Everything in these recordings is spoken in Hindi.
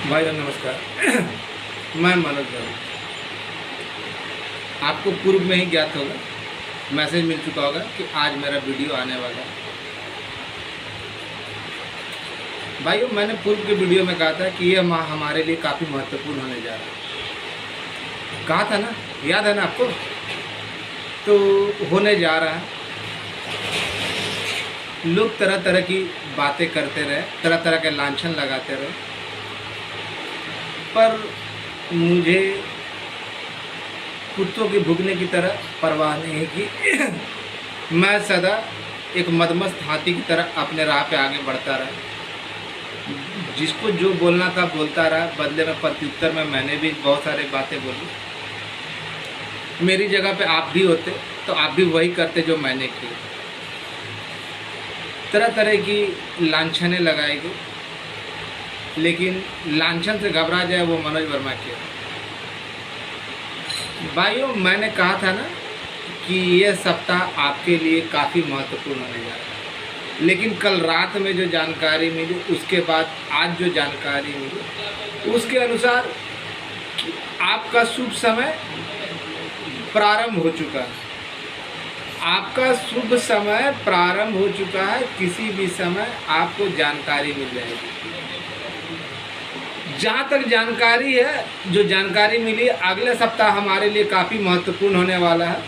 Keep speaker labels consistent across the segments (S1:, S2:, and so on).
S1: भाई नमस्कार। मैं मनोज भाई। आपको पूर्व में ही ज्ञात होगा, मैसेज मिल चुका होगा कि आज मेरा वीडियो आने वाला है। भाइयों, मैंने पूर्व के वीडियो में कहा था कि यह माह हमारे लिए काफ़ी महत्वपूर्ण होने जा रहा है। कहा था ना, याद है ना आपको? तो होने जा रहा है। लोग तरह तरह की बातें करते रहे, तरह तरह के लांछन लगाते रहे, पर मुझे कुत्तों के भुगने की तरह परवाह नहीं है कि मैं सदा एक मदमस्त हाथी की तरह अपने राह पे आगे बढ़ता रहा। जिसको जो बोलना था बोलता रहा, बदले में प्रत्युत्तर में मैंने भी बहुत सारी बातें बोली। मेरी जगह पे आप भी होते तो आप भी वही करते जो मैंने की। तरह तरह की लांछनें लगाई गई, लेकिन लांछन से घबरा जाए वो मनोज वर्मा किया। भाइयों, मैंने कहा था ना कि यह सप्ताह आपके लिए काफ़ी महत्वपूर्ण होने जा रहा है, लेकिन कल रात में जो जानकारी मिली, उसके बाद आज जो जानकारी मिली, उसके अनुसार आपका शुभ समय प्रारंभ हो चुका है। आपका शुभ समय प्रारंभ हो चुका है। किसी भी समय आपको जानकारी मिल जाएगी। जहाँ तक जानकारी है, जो जानकारी मिली, अगले सप्ताह हमारे लिए काफ़ी महत्वपूर्ण होने वाला है।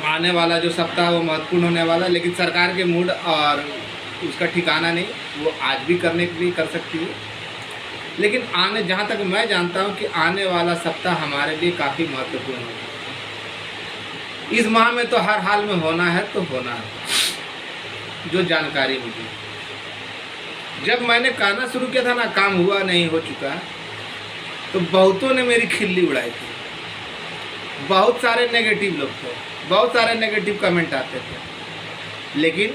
S1: आने वाला जो सप्ताह वो महत्वपूर्ण होने वाला है, लेकिन सरकार के मूड और उसका ठिकाना नहीं, वो आज भी करने के लिए कर सकती है। लेकिन जहाँ तक मैं जानता हूँ कि आने वाला सप्ताह हमारे लिए काफ़ी महत्वपूर्ण होगा। इस माह में तो हर हाल में होना है तो होना है। जो जानकारी मिली, जब मैंने कहना शुरू किया था ना, काम हुआ नहीं हो चुका, तो बहुतों ने मेरी खिल्ली उड़ाई थी। बहुत सारे नेगेटिव लोग थे, बहुत सारे नेगेटिव कमेंट आते थे। लेकिन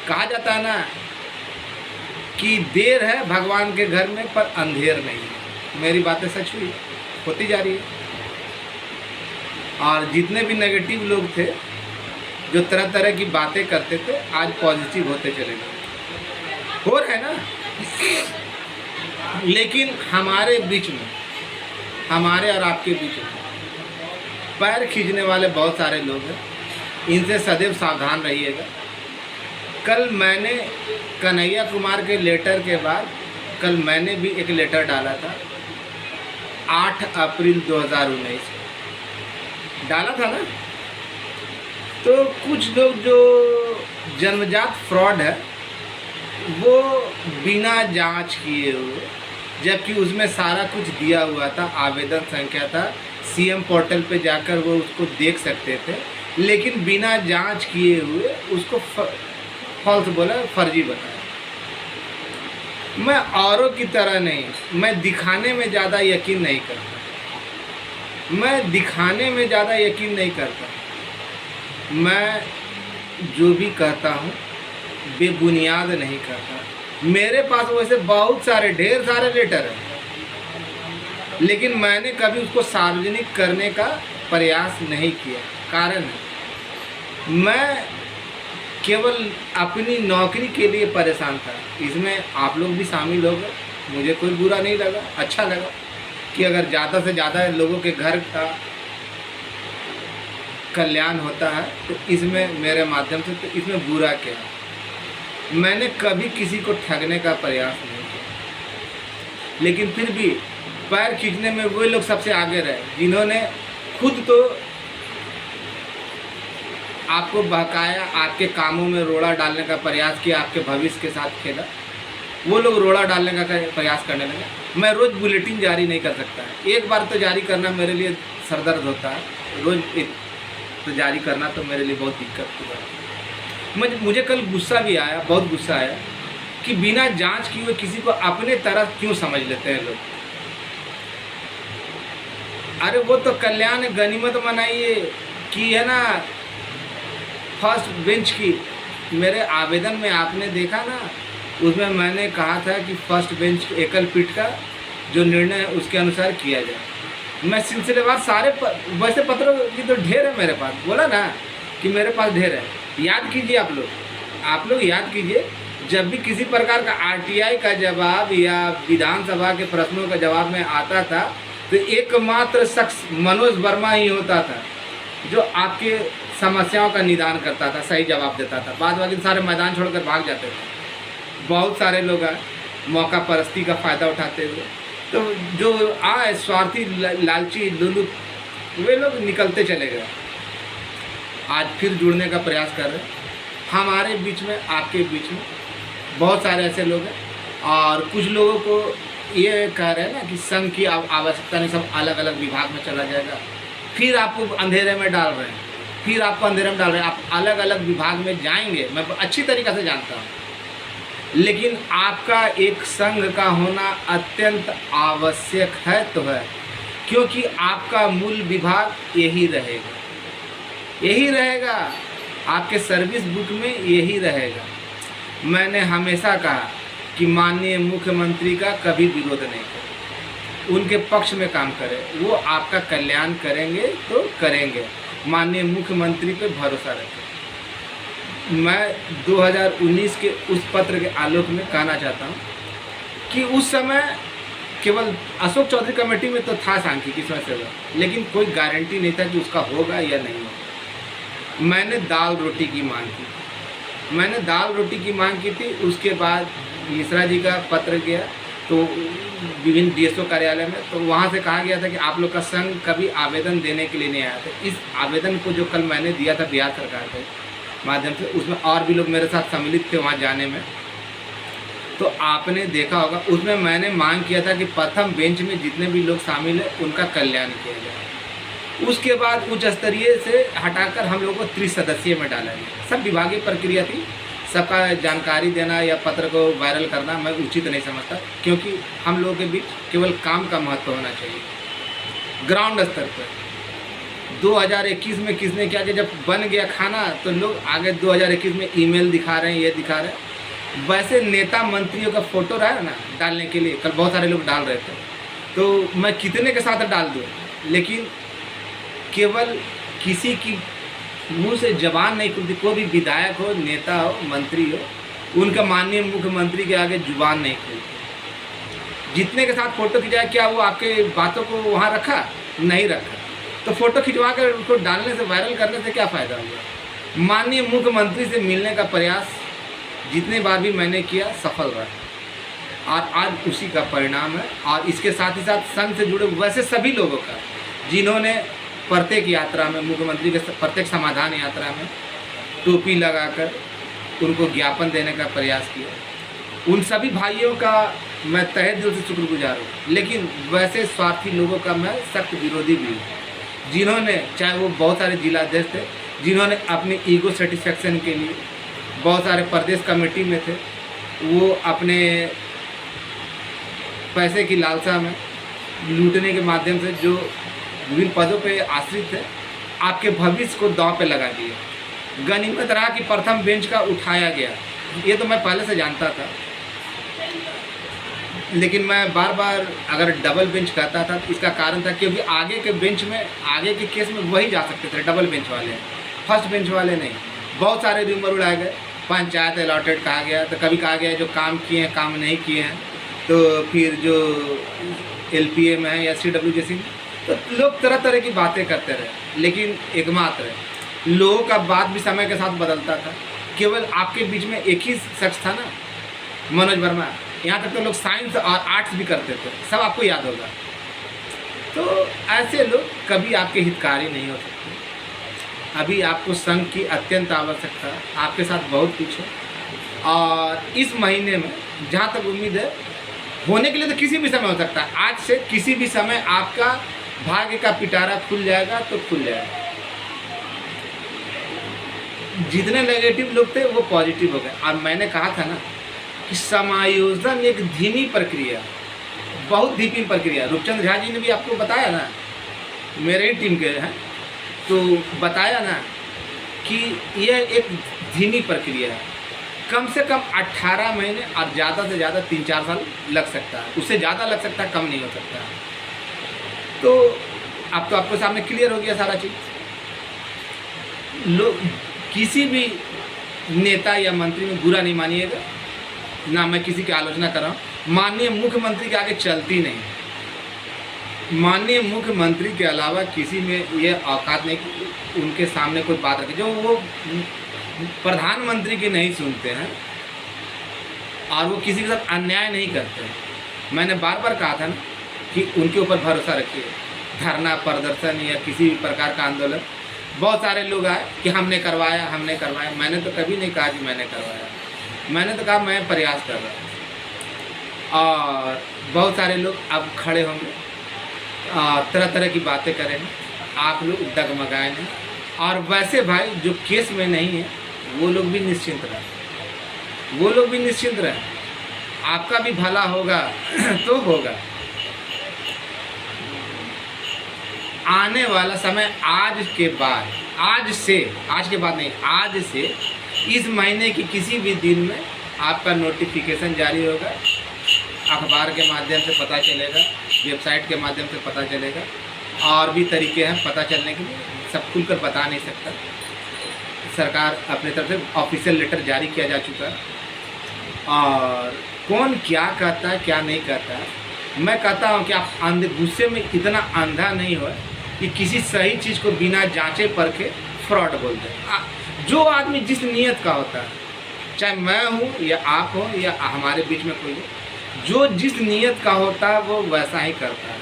S1: कहा जाता है ना कि देर है भगवान के घर में, पर अंधेर नहीं है। मेरी बातें सच हुई, होती जा रही है। और जितने भी नेगेटिव लोग थे, जो तरह तरह की बातें करते थे, आज पॉजिटिव होते चले गए। हो रहा है ना? लेकिन हमारे बीच में, हमारे और आपके बीच में पैर खींचने वाले बहुत सारे लोग हैं। इनसे सदैव सावधान रहिएगा। कल मैंने कन्हैया कुमार के लेटर के बाद, कल मैंने भी एक लेटर डाला था। 8 अप्रैल 2019 डाला था ना। तो कुछ लोग जो जन्मजात फ्रॉड है, वो बिना जांच किए हुए, जबकि उसमें सारा कुछ दिया हुआ था, आवेदन संख्या था, सीएम पोर्टल पे जाकर वो उसको देख सकते थे, लेकिन बिना जांच किए हुए उसको फॉल्स बोला, फर्जी बताया। मैं औरों की तरह नहीं, मैं दिखाने में ज़्यादा यकीन नहीं करता। मैं दिखाने में ज़्यादा यकीन नहीं करता। मैं जो भी कहता हूँ बेबुनियाद नहीं करता। मेरे पास वैसे बहुत सारे, ढेर सारे लेटर हैं, लेकिन मैंने कभी उसको सार्वजनिक करने का प्रयास नहीं किया। कारण है, मैं केवल अपनी नौकरी के लिए परेशान था। इसमें आप लोग भी शामिल हो गए, मुझे कोई बुरा नहीं लगा, अच्छा लगा कि अगर ज़्यादा से ज़्यादा लोगों के घर का कल्याण होता है तो इसमें मेरे माध्यम से, तो इसमें बुरा क्या है? मैंने कभी किसी को ठगने का प्रयास नहीं किया, लेकिन फिर भी पैर खींचने में वो लोग सबसे आगे रहे, जिन्होंने खुद तो आपको बहकाया, आपके कामों में रोड़ा डालने का प्रयास किया, आपके भविष्य के साथ खेला। वो लोग रोड़ा डालने का प्रयास करने लगे। मैं रोज़ बुलेटिन जारी नहीं कर सकता। एक बार तो जारी करना मेरे लिए सरदर्द होता है, रोज़ तो जारी करना तो मेरे लिए बहुत दिक्कत की बात है। मुझे कल गुस्सा भी आया, बहुत गुस्सा आया कि बिना जांच किए हुए किसी को अपने तरफ क्यों समझ लेते हैं लोग। अरे वो तो कल्याण गनीमत मनाइए कि है ना, फर्स्ट बेंच की। मेरे आवेदन में आपने देखा ना, उसमें मैंने कहा था कि फर्स्ट बेंच एकल पीठ का जो निर्णय है उसके अनुसार किया जाए। मैं सिलसिलेवार सारे वैसे पत्रों की तो ढेर है मेरे पास, बोला ना कि मेरे पास ढेर है। याद कीजिए आप लोग याद कीजिए, जब भी किसी प्रकार का आरटीआई का जवाब या विधानसभा के प्रश्नों का जवाब में आता था तो एकमात्र शख्स मनोज वर्मा ही होता था जो आपके समस्याओं का निदान करता था, सही जवाब देता था। बाद बाकी सारे मैदान छोड़कर भाग जाते थे। बहुत सारे लोग आए मौका परस्ती का फ़ायदा उठाते हुए, तो जो आए स्वार्थी लालची लुलू वे लोग निकलते चले गए। आज फिर जुड़ने का प्रयास कर रहे हैं हमारे बीच में, आपके बीच में बहुत सारे ऐसे लोग हैं। और कुछ लोगों को ये कह रहे हैं ना कि संघ की आवश्यकता नहीं, सब अलग अलग विभाग में चला जाएगा। फिर आपको अंधेरे में डाल रहे हैं, फिर आपको अंधेरे में डाल रहे हैं। आप अलग अलग विभाग में जाएंगे, मैं अच्छी तरीक़े से जानता हूँ, लेकिन आपका एक संघ का होना अत्यंत आवश्यक है तो है, क्योंकि आपका मूल विभाग यही रहेगा, यही रहेगा, आपके सर्विस बुक में यही रहेगा। मैंने हमेशा कहा कि माननीय मुख्यमंत्री का कभी विरोध नहीं करें, उनके पक्ष में काम करें, वो आपका कल्याण करेंगे तो करेंगे। माननीय मुख्यमंत्री पे भरोसा रखें। मैं 2019 के उस पत्र के आलोक में कहना चाहता हूँ कि उस समय केवल अशोक चौधरी कमेटी में तो था सांख्यिकी समस्या, लेकिन कोई गारंटी नहीं था कि उसका होगा या नहीं होगा। मैंने दाल रोटी की मांग की, मैंने दाल रोटी की मांग की थी। उसके बाद मिश्रा जी का पत्र गया तो विभिन्न डीएसओ कार्यालय में, तो वहाँ से कहा गया था कि आप लोग का संघ कभी आवेदन देने के लिए नहीं आया था। इस आवेदन को जो कल मैंने दिया था बिहार सरकार के माध्यम से, उसमें और भी लोग मेरे साथ सम्मिलित थे वहाँ जाने में, तो आपने देखा होगा उसमें मैंने मांग किया था कि प्रथम बेंच में जितने भी लोग शामिल हैं उनका कल्याण किया जाए। उसके बाद उच्च स्तरीय से हटाकर हम लोगों को त्रिसदस्यीय में डाला गया। सब विभागीय प्रक्रिया थी, सबका जानकारी देना या पत्र को वायरल करना मैं उचित नहीं समझता, क्योंकि हम लोगों के बीच केवल काम का महत्व होना चाहिए। ग्राउंड स्तर पर 2021 में किसने क्या किया, जब बन गया खाना तो लोग आगे 2021 में ईमेल दिखा रहे हैं, ये दिखा रहे हैं। वैसे नेता मंत्रियों का फोटो रहा है ना डालने के लिए, कल बहुत सारे लोग डाल रहे थे, तो मैं कितने के साथ डाल दूँ, लेकिन केवल किसी की मुंह से जबान नहीं खुलती। कोई भी विधायक हो, नेता हो, मंत्री हो, उनका माननीय मुख्यमंत्री के आगे जुबान नहीं खुलती। जितने के साथ फ़ोटो खिंचाया, क्या वो आपके बातों को वहाँ रखा? नहीं रखा। तो फ़ोटो खिंचवा कर उसको डालने से, वायरल करने से क्या फ़ायदा हुआ? माननीय मुख्यमंत्री से मिलने का प्रयास जितने बार भी मैंने किया सफल रहा, और आज उसी का परिणाम है। और इसके साथ ही साथ संघ से जुड़े वैसे सभी लोगों का, जिन्होंने प्रत्येक यात्रा में, मुख्यमंत्री के प्रत्येक समाधान यात्रा में टोपी लगाकर उनको ज्ञापन देने का प्रयास किया, उन सभी भाइयों का मैं तहे दिल से शुक्रगुजार हूँ। लेकिन वैसे स्वार्थी लोगों का मैं सख्त विरोधी भी हूँ, जिन्होंने, चाहे वो बहुत सारे जिलाध्यक्ष थे, जिन्होंने अपनी ईगो सेटिस्फेक्शन के लिए, बहुत सारे प्रदेश कमेटी में थे, वो अपने पैसे की लालसा में लूटने के माध्यम से जो विभिन्न पदों पे आश्रित थे, आपके भविष्य को दांव पे लगा दिए। गनीमत रहा कि प्रथम बेंच का उठाया गया, ये तो मैं पहले से जानता था, लेकिन मैं बार बार अगर डबल बेंच कहता था तो इसका कारण था क्योंकि आगे के बेंच में, आगे के केस में वही जा सकते थे, डबल बेंच वाले, फर्स्ट बेंच वाले नहीं। बहुत सारे रूमर उड़ाए गए, पंचायत अलॉटेड कहा गया, तो कभी कहा गया जो काम किए हैं काम नहीं किए हैं, तो फिर जो LPA में है या CWJC में, तो लोग तरह तरह की बातें करते रहे। लेकिन एकमात्र लोगों का बात भी समय के साथ बदलता था। केवल आपके बीच में एक ही शख्स था ना, मनोज वर्मा। यहाँ तक तो लोग साइंस और आर्ट्स भी करते थे, सब आपको याद होगा। तो ऐसे लोग कभी आपके हितकारी नहीं हो सकते। अभी आपको संघ की अत्यंत आवश्यकता है, आपके साथ बहुत कुछ है, और इस महीने में जहाँ तक उम्मीद है होने के लिए तो किसी भी समय हो सकता है। आज से किसी भी समय आपका भाग्य का पिटारा खुल जाएगा तो खुल जाएगा। जितने नेगेटिव लोग थे वो पॉजिटिव हो गए। और मैंने कहा था ना कि समायोजन एक धीमी प्रक्रिया, बहुत धीमी प्रक्रिया। रूपचंद झा जी ने भी आपको बताया ना, मेरे ही टीम के हैं, तो बताया ना कि यह एक धीमी प्रक्रिया है। कम से कम 18 महीने और ज़्यादा से ज़्यादा 3-4 साल लग सकता है, उससे ज़्यादा लग सकता है, कम नहीं हो सकता। तो अब तो आपको सामने क्लियर हो गया सारा चीज़। लोग किसी भी नेता या मंत्री में बुरा नहीं मानिएगा, ना मैं किसी की आलोचना कर रहा हूँ। माननीय मुख्यमंत्री के आगे चलती नहीं। माननीय मुख्यमंत्री के अलावा किसी में ये औकात नहीं कि उनके सामने कोई बात रखे, जो वो प्रधानमंत्री की नहीं सुनते हैं और वो किसी के साथ अन्याय नहीं करते हैं। मैंने बार बार कहा था ना कि उनके ऊपर भरोसा रखिए। धरना प्रदर्शन या किसी भी प्रकार का आंदोलन, बहुत सारे लोग आए कि हमने करवाया हमने करवाया। मैंने तो कभी नहीं कहा कि मैंने करवाया, मैंने तो कहा मैं प्रयास कर रहा हूँ। और बहुत सारे लोग अब खड़े होंगे, तरह तरह की बातें करेंगे, आप लोग डगमगाए नहीं। और वैसे भाई जो केस में नहीं है वो लोग भी निश्चिंत रहें, वो लोग भी निश्चिंत रहें, आपका भी भला होगा तो होगा। आने वाला समय आज के बाद, आज के बाद नहीं, आज से इस महीने की किसी भी दिन में आपका नोटिफिकेशन जारी होगा। अखबार के माध्यम से पता चलेगा, वेबसाइट के माध्यम से पता चलेगा, और भी तरीके हैं पता चलने के लिए, सब खुलकर बता नहीं सकता। सरकार अपने तरफ से ऑफिशियल लेटर जारी किया जा चुका है। और कौन क्या कहता है क्या नहीं कहता है, मैं कहता हूँ कि आप गुस्से में इतना अंधा नहीं हो कि किसी सही चीज़ को बिना जांचे परखे फ्रॉड बोल दें। जो आदमी जिस नीयत का होता है, चाहे मैं हूँ या आप हो या हमारे बीच में कोई हो, जो जिस नीयत का होता है वो वैसा ही करता है।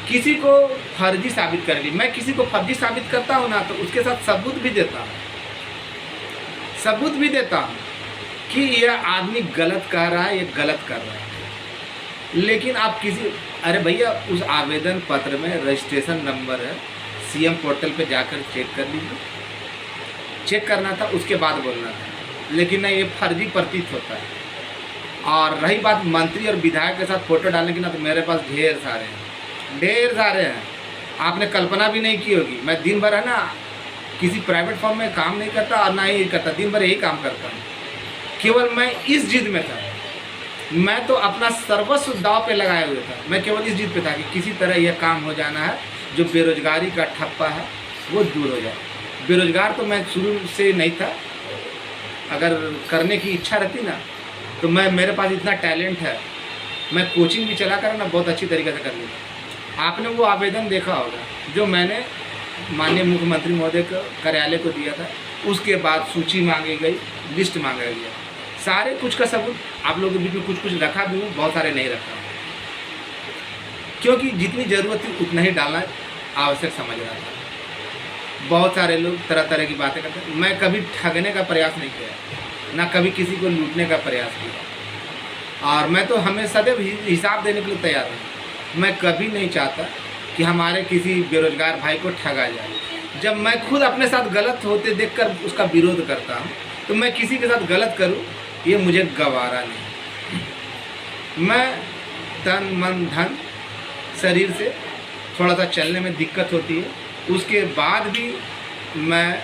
S1: किसी को फर्जी साबित कर ली, मैं किसी को फर्जी साबित करता हूँ ना, तो उसके साथ सबूत भी देता हूँ कि यह आदमी गलत कह रहा है, ये गलत कर रहा है। लेकिन आप किसी, अरे भैया उस आवेदन पत्र में रजिस्ट्रेशन नंबर है, सीएम पोर्टल पे जाकर चेक कर लीजिए। चेक करना था, उसके बाद बोलना था, लेकिन नहीं, ये फर्जी प्रतीत होता है। और रही बात मंत्री और विधायक के साथ फोटो डालने की ना, तो मेरे पास ढेर सारे हैं। आपने कल्पना भी नहीं की होगी। मैं दिन भर है ना किसी प्राइवेट फर्म में काम नहीं करता और ना ही करता, दिन भर यही काम करता हूँ। केवल मैं इस जिद में था, मैं तो अपना सर्वस्व दाव पे लगाए हुए था। मैं केवल इस जिद पे था कि किसी तरह यह काम हो जाना है, जो बेरोजगारी का ठप्पा है वो दूर हो जाए। बेरोजगार तो मैं शुरू से नहीं था, अगर करने की इच्छा रहती ना तो मेरे पास इतना टैलेंट है, मैं कोचिंग भी चला कर ना बहुत अच्छी तरीके से कर लेता। आपने वो आवेदन देखा होगा जो मैंने माननीय मुख्यमंत्री महोदय को कार्यालय को दिया था। उसके बाद सूची मांगी गई, लिस्ट मांगा गया, सारे कुछ का सबूत आप लोगों के बीच में कुछ रखा भी हूँ, बहुत सारे नहीं रखा, क्योंकि जितनी ज़रूरत थी उतना ही डालना आवश्यक समझ रहा था। बहुत सारे लोग तरह तरह की बातें करते हैं। मैं कभी ठगने का प्रयास नहीं किया, ना कभी किसी को लूटने का प्रयास किया, और मैं तो हमें सदैव हिसाब देने के लिए तैयार हूँ। मैं कभी नहीं चाहता कि हमारे किसी बेरोजगार भाई को ठगा जाए। जब मैं खुद अपने साथ गलत होते देखकर उसका विरोध करता हूँ, तो मैं किसी के साथ गलत करूँ ये मुझे गवारा नहीं। मैं तन मन धन शरीर से थोड़ा सा चलने में दिक्कत होती है, उसके बाद भी मैं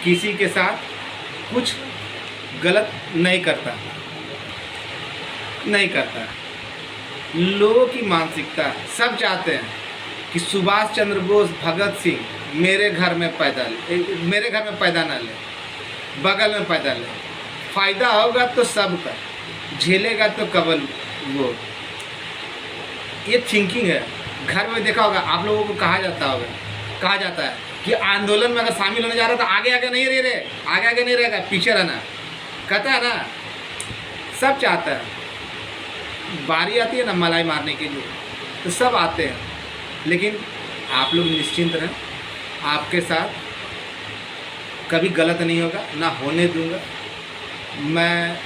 S1: किसी के साथ कुछ गलत नहीं करता। लोगों की मानसिकता, सब चाहते हैं कि सुभाष चंद्र बोस, भगत सिंह मेरे घर में पैदा ना ले, बगल में पैदा ले, फ़ायदा होगा तो सबका, झेलेगा तो केवल वो। ये थिंकिंग है। घर में देखा होगा आप लोगों को कहा जाता है कि आंदोलन में अगर शामिल होने जा रहा तो आगे नहीं रहेगा, पीछे रहना, कहता है ना। सब चाहता है, बारी आती है ना मलाई मारने के लिए तो सब आते हैं, लेकिन आप लोग निश्चिंत रहें, आपके साथ कभी गलत नहीं होगा, ना होने दूंगा। मैं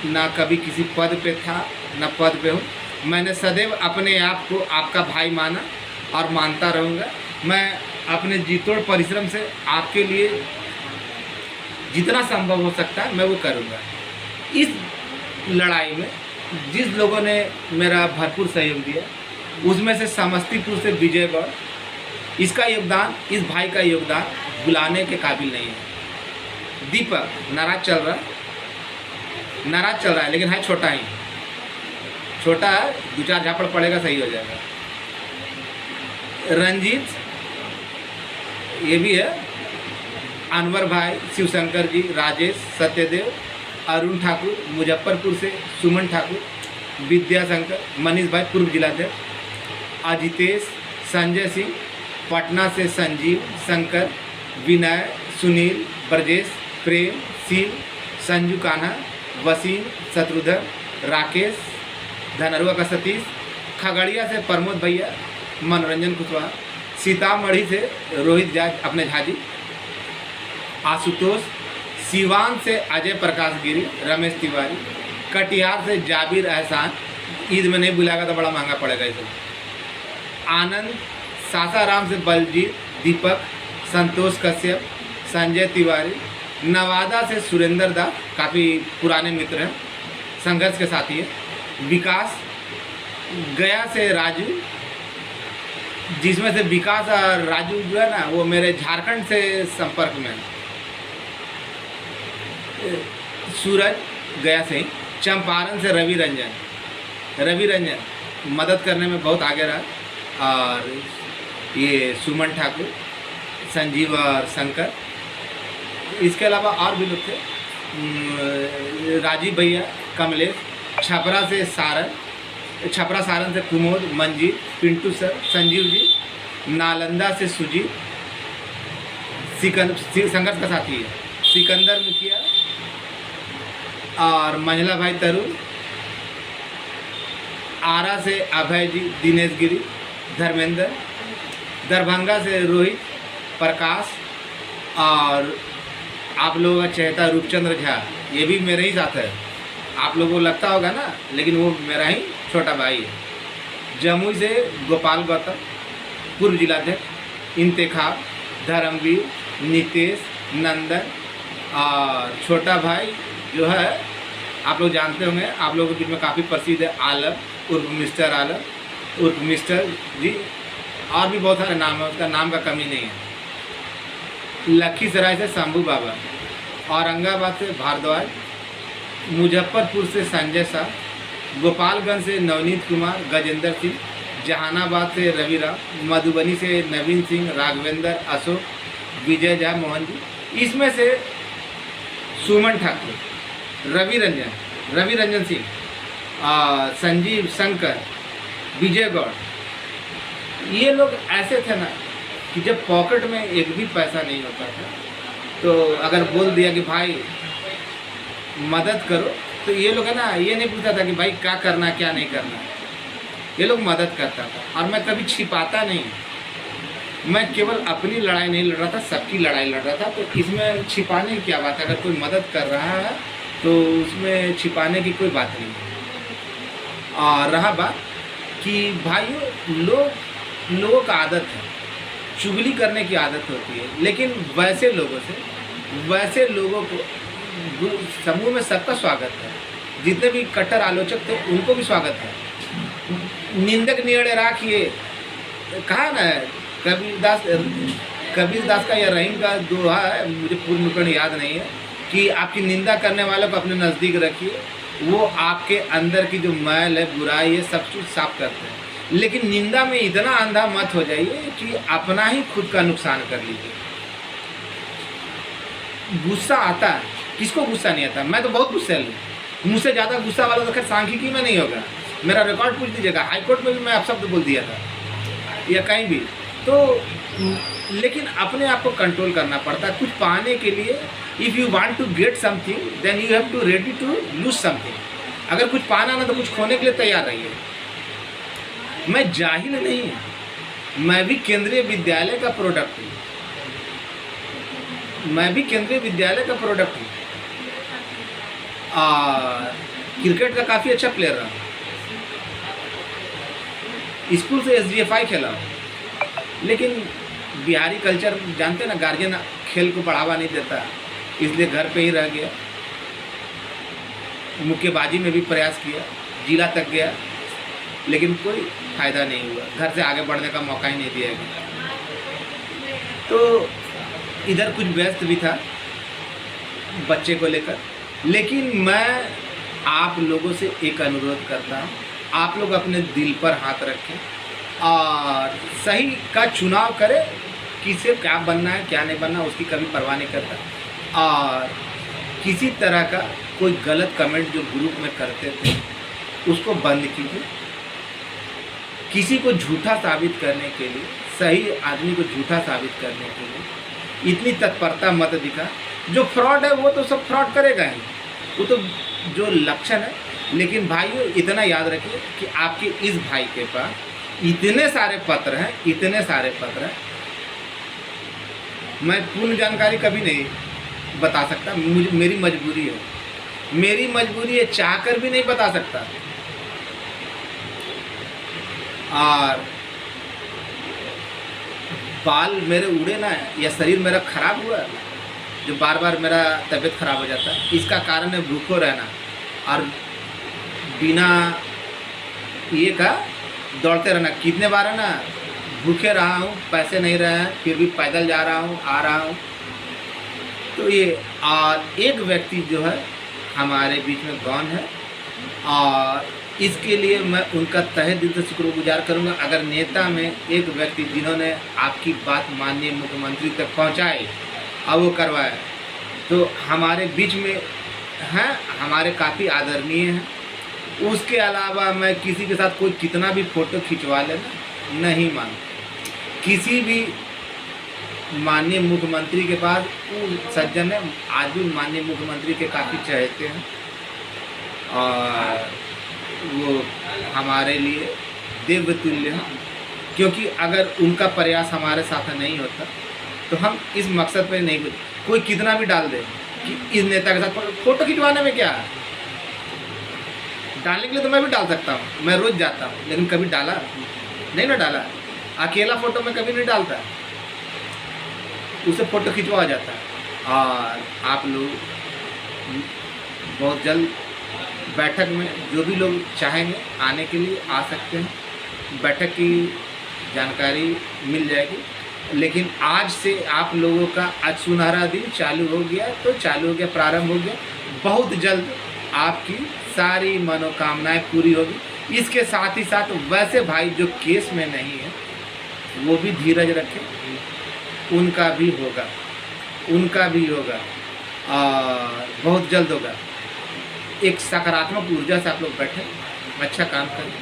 S1: ना कभी किसी पद पे था ना पद पे हूँ। मैंने सदैव अपने आप को आपका भाई माना और मानता रहूँगा। मैं अपने जीतोड़ परिश्रम से आपके लिए जितना संभव हो सकता है मैं वो करूँगा। इस लड़ाई में जिस लोगों ने मेरा भरपूर सहयोग दिया, उसमें से समस्तीपुर से विजयगढ़, इसका योगदान, इस भाई का योगदान बुलाने के काबिल नहीं है। दीपक नाराज चल रहा है, लेकिन है छोटा है, 2-4 झापड़ पड़ेगा, सही हो जाएगा। रंजीत ये भी है, अनवर भाई, शिवशंकर जी, राजेश, सत्यदेव अरुण ठाकुर, मुजफ्फरपुर से सुमन ठाकुर, विद्याशंकर, मनीष भाई पूर्व जिलाध्यक्ष, अजितेश, संजय सिंह, पटना से संजीव, शंकर, विनय, सुनील, ब्रजेश, प्रेम, शिव, संजू कान्हा, वसीम, शत्रुघ्न, राकेश, धनरुआ का सतीश, खगड़िया से प्रमोद भैया, मनोरंजन कुशवाहा, सीतामढ़ी से रोहित जाज अपने झाजी, आशुतोष, सिवान से अजय प्रकाश गिरी, रमेश तिवारी, कटिहार से जाबिर एहसान, ईद में नहीं बुलाएगा तो बड़ा महंगा पड़ेगा इसे, आनंद, सासाराम से बलजीत, दीपक, संतोष कश्यप, संजय तिवारी, नवादा से सुरेंद्र दास, काफ़ी पुराने मित्र हैं, संघर्ष के साथी है, विकास, गया से राजू, जिसमें से विकास और राजू जो है ना वो मेरे झारखंड से संपर्क में है, सूरज गया से ही, चंपारण से रवि रंजन मदद करने में बहुत आगे रहा, और ये सुमन ठाकुर, संजीव और शंकर, इसके अलावा और भी लोग थे, राजीव भैया, कमलेश, छपरा सारन से कुमोद, मंजीत, पिंटू सर, संजीव जी, नालंदा से सुजीत, संघर्ष का साथी है, सिकंदर मुखिया और मंझला भाई तरुण, आरा से अभय जी, दिनेश गिरी, धर्मेंद्र, दरभंगा से रोहित, प्रकाश, और आप लोगों का चहेता रूपचंद्र झा, ये भी मेरे ही साथ है, आप लोगों को लगता होगा ना, लेकिन वो मेरा ही छोटा भाई है। जमुई से गोपाल गौतम, पूर्व जिलाध्यक्ष, इंतखाब, धर्मवीर, नितेश, नंदन, और छोटा भाई जो है आप लोग जानते होंगे, आप लोगों के बीच में काफ़ी प्रसिद्ध है, आलम उर्फ मिस्टर आलम उर्फ मिस्टर जी, और भी बहुत सारे नाम है, उसका नाम का कमी नहीं है। लखीसराय से शंभू बाबा, औरंगाबाद से भारद्वाज, मुजफ्फरपुर से संजय शाह, गोपालगंज से नवनीत कुमार, गजेंद्र सिंह, जहानाबाद से रविराम, मधुबनी से नवीन सिंह, राघवेंद्र, अशोक, विजय झा, मोहन जी, इसमें से सुमन ठाकुर, रवि रंजन सिंह, संजीव, शंकर, विजय गौड़, ये लोग ऐसे थे ना कि जब पॉकेट में एक भी पैसा नहीं होता था तो अगर बोल दिया कि भाई मदद करो, तो ये लोग है ना, ये नहीं पूछता था कि भाई क्या करना क्या नहीं करना, ये लोग मदद करता था। और मैं कभी छिपाता नहीं, मैं केवल अपनी लड़ाई नहीं लड़ रहा था, सबकी लड़ाई लड़ रहा था। तो इसमें छिपाने की क्या बात है, अगर कोई मदद कर रहा है तो उसमें छिपाने की कोई बात नहीं है। और रहा बात कि भाइयों, लोगों का आदत है, चुगली करने की आदत होती है, लेकिन वैसे लोगों को समूह में सबका स्वागत है। जितने भी कट्टर आलोचक थे उनको भी स्वागत है। निंदक नियड़े राखिए, कहा ना कबीर दास का या रहीम का दोहा है, मुझे पूर्ण रूप में याद नहीं है, कि आपकी निंदा करने वालों को अपने नज़दीक रखिए, वो आपके अंदर की जो मैल है, बुराई है, सब कुछ साफ करते हैं। लेकिन निंदा में इतना अंधा मत हो जाइए कि अपना ही खुद का नुकसान कर लीजिए। गुस्सा आता है, किसको गुस्सा नहीं आता? मैं तो बहुत गुस्सैल हूँ, मुझसे ज़्यादा गुस्सा वाला तो खैर सांख्यिकी में नहीं होगा। मेरा रिकॉर्ड पूछ लीजिएगा, हाई कोर्ट में भी मैं अपशब्द बोल दिया था या कहीं भी। तो लेकिन अपने आप को कंट्रोल करना पड़ता है कुछ पाने के लिए। If you want to get something then you have to ready to lose something. अगर कुछ पाना ना तो कुछ खोने के लिए तैयार रहिए। मैं जाहिल नहीं हूँ, मैं भी केंद्रीय विद्यालय का प्रोडक्ट हूँ, क्रिकेट का काफ़ी अच्छा प्लेयर रहा, स्कूल से SDFI खेला, लेकिन बिहारी कल्चर जानते हैं ना, गार्जियन खेल को बढ़ावा नहीं देता, इसलिए घर पे ही रह गया। मुक्केबाजी में भी प्रयास किया, जिला तक गया, लेकिन कोई फ़ायदा नहीं हुआ, घर से आगे बढ़ने का मौका ही नहीं दिया गया। तो इधर कुछ व्यस्त भी था बच्चे को लेकर। लेकिन मैं आप लोगों से एक अनुरोध करता हूँ, आप लोग अपने दिल पर हाथ रखें और सही का चुनाव करें। किसे क्या बनना है क्या नहीं बनना उसकी कभी परवाह नहीं करता, और किसी तरह का कोई गलत कमेंट जो ग्रुप में करते थे उसको बंद कीजिए। किसी को झूठा साबित करने के लिए, सही आदमी को झूठा साबित करने के लिए इतनी तत्परता मत दिखा। जो फ्रॉड है वो तो सब फ्रॉड करेगा ही, वो तो जो लक्षण है। लेकिन भाइयों इतना याद रखिए कि आपके इस भाई के पास इतने सारे पत्र हैं, इतने सारे पत्र हैं, मैं पूर्ण जानकारी कभी नहीं बता सकता। मेरी मजबूरी है, मेरी मजबूरी है, चाहकर भी नहीं बता सकता। और बाल मेरे उड़े ना या शरीर मेरा खराब हुआ जो बार बार मेरा तबीयत खराब हो जाता है, इसका कारण है भूखो रहना और बिना ये का दौड़ते रहना। कितने बार है ना भूखे रहा हूँ, पैसे नहीं रहे हैं, फिर भी पैदल जा रहा हूँ, आ रहा हूँ। तो ये और एक व्यक्ति जो है हमारे बीच में गौन है और इसके लिए मैं उनका तहे दिल से शुक्रगुजार करूंगा। अगर नेता में एक व्यक्ति जिन्होंने आपकी बात माननीय मुख्यमंत्री तक पहुंचाई और वो करवाया तो हमारे बीच में हैं, हमारे काफ़ी आदरणीय हैं। उसके अलावा मैं किसी के साथ कोई कितना भी फ़ोटो खिंचवा लेना नहीं मानता। किसी भी माननीय मुख्यमंत्री के पास वो सज्जन है, आज भी माननीय मुख्यमंत्री के काफ़ी चाहते हैं और वो हमारे लिए देवतुल्य हैं। क्योंकि अगर उनका प्रयास हमारे साथ नहीं होता तो हम इस मकसद पे नहीं, कोई कितना भी डाल दे कि इस नेता के साथ फ़ोटो खिंचवाने में क्या है। डालने के लिए तो मैं भी डाल सकता हूँ, मैं रोज़ जाता हूँ, लेकिन कभी डाला नहीं ना डाला। अकेला फ़ोटो मैं कभी नहीं डालता, उसे फ़ोटो खिंचवा जाता है। और आप लोग बहुत जल्द बैठक में जो भी लोग चाहेंगे आने के लिए आ सकते हैं, बैठक की जानकारी मिल जाएगी। लेकिन आज से आप लोगों का आज सुनहरा दिन चालू हो गया, तो चालू हो गया, प्रारंभ हो गया। बहुत जल्द आपकी सारी मनोकामनाएं पूरी होगी। इसके साथ ही साथ वैसे भाई जो केस में नहीं है वो भी धीरज रखें, उनका भी होगा, उनका भी होगा और बहुत जल्द होगा। एक सकारात्मक ऊर्जा से आप लोग बैठें, अच्छा काम करें,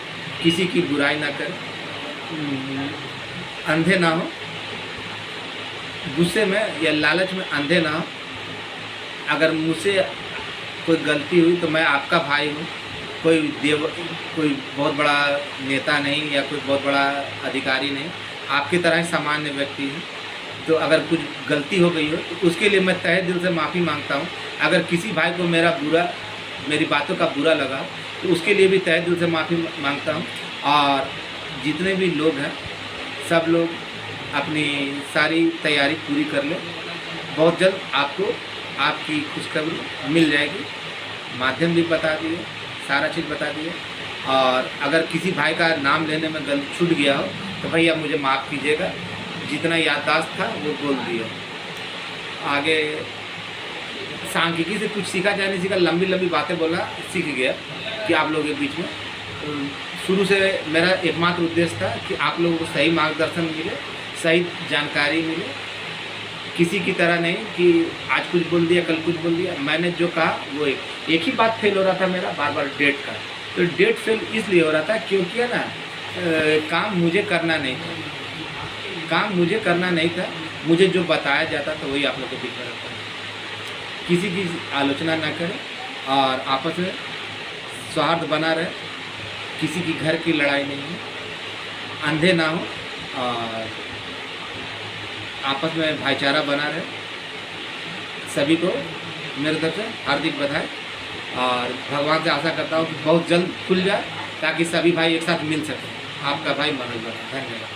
S1: किसी की बुराई ना करें, अंधे ना हो, गुस्से में या लालच में अंधे ना हो। अगर मुझसे कोई गलती हुई तो मैं आपका भाई हूँ, कोई बहुत बड़ा नेता नहीं या कोई बहुत बड़ा अधिकारी नहीं, आपकी तरह ही सामान्य व्यक्ति है। तो अगर कुछ गलती हो गई हो तो उसके लिए मैं तहे दिल से माफ़ी मांगता हूँ। अगर किसी भाई को मेरी बातों का बुरा लगा तो उसके लिए भी तहे दिल से माफ़ी मांगता हूँ। और जितने भी लोग हैं सब लोग अपनी सारी तैयारी पूरी कर लें, बहुत जल्द आपको आपकी खुशखबरी मिल जाएगी। माध्यम भी बता दिए, सारा चीज़ बता दिए। और अगर किसी भाई का नाम लेने में गलती छूट गया हो तो भैया मुझे माफ़ कीजिएगा, जितना याददाश्त था वो बोल दिया। आगे सांख्यिकी से कुछ सीखा चाहे नहीं सीखा, लंबी लंबी बातें बोलना सीख गया कि आप लोगों के बीच में। शुरू से मेरा एकमात्र उद्देश्य था कि आप लोगों को सही मार्गदर्शन मिले, सही जानकारी मिले, किसी की तरह नहीं कि आज कुछ बोल दिया कल कुछ बोल दिया। मैंने जो कहा वो एक ही बात फेल हो रहा था मेरा बार बार, डेट का। तो डेट फेल इसलिए हो रहा था क्योंकि है ना काम मुझे करना नहीं था, काम मुझे करना नहीं था, मुझे जो बताया जाता था वही आप लोग को दिख रहा था। किसी की आलोचना ना करें और आपस में सौहार्द बना रहे, किसी की घर की लड़ाई नहीं है, अंधे ना हो और आपस में भाईचारा बना रहे। सभी को मेरे तरफ से हार्दिक बधाई और भगवान से आशा करता हूँ कि बहुत जल्द खुल जाए ताकि सभी भाई एक साथ मिल सकें। आपका भाई मनोज वर्मा, धन्यवाद।